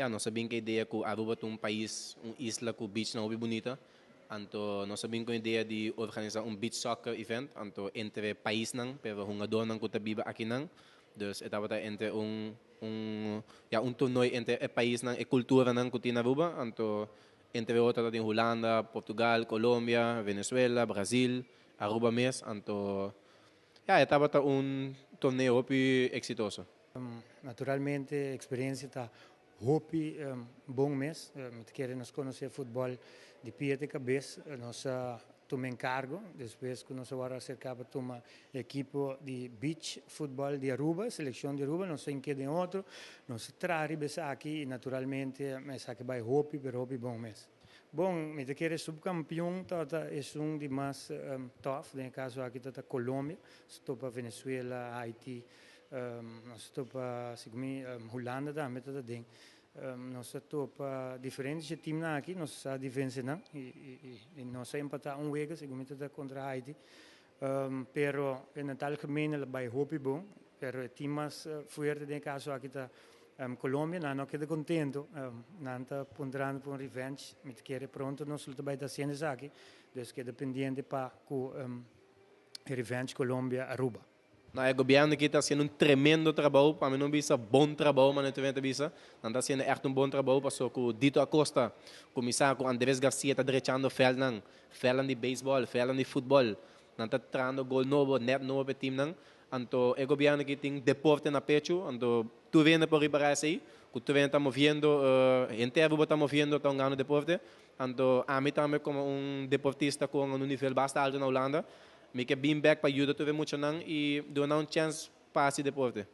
nós sabemos que a ideia é que Aruba é um país, uma isla com beach não é bonita. Então, nós sabemos que a ideia de organizar um beach soccer event, então, entre país não, pero jogador não que está vivo aqui não. Dus, estava entre torneio entre o país não e cultura não que tem na Aruba. Então, entre outras, tem Holanda, Portugal, Colômbia, Venezuela, Brasil, Aruba mesmo. Então, estava torneio exitoso. Naturalmente, a experiência está hopi bom mês. Me queremos conhecer futebol de pé de cabeça. Nós tomamos encargo, depois que nós agora acercava uma equipe de beach futebol de Aruba, seleção de Aruba, nós temos que de outro, nós trazemos aqui e naturalmente, mas aqui vai hopi, pero hopi bom mês. Bom, me querer subcampeão, é um de mais tough, no caso aqui está Colômbia, estou para Venezuela, Haiti, nós estou para Holanda também está dentro. Nós estamos para diferentes times aqui, nós estamos de vencer e nós empatar jogo, segundo está contra Haiti, pero em tal algemeen vai hopi bom, pero o time mais forte no caso aqui está Colômbia, não queda contento, não está ponderando por um revenge, me quer pronto, nós também está sendo aqui, então queda pendente para o revenge Colômbia-Aruba. O governo aqui está fazendo tremendo trabalho, para mim não visa bom trabalho, mas não visa, não está fazendo echt bom trabalho, passou com o Dito Acosta, começar com Andrés Garcia, está direchando velden de beisebol, velden de futebol, não está traindo gol novo, net novo para o time, então o governo aqui tem deporte na pecho, então tu vem por reparar aí, que tu vem estamos vendo, inteiro estamos vendo, estão ganhando deporte, então a mim também como deportista com nível bastante alto na Holanda, me que bem back para ajudar tu vem muito não e dar uma chance para esse deporte.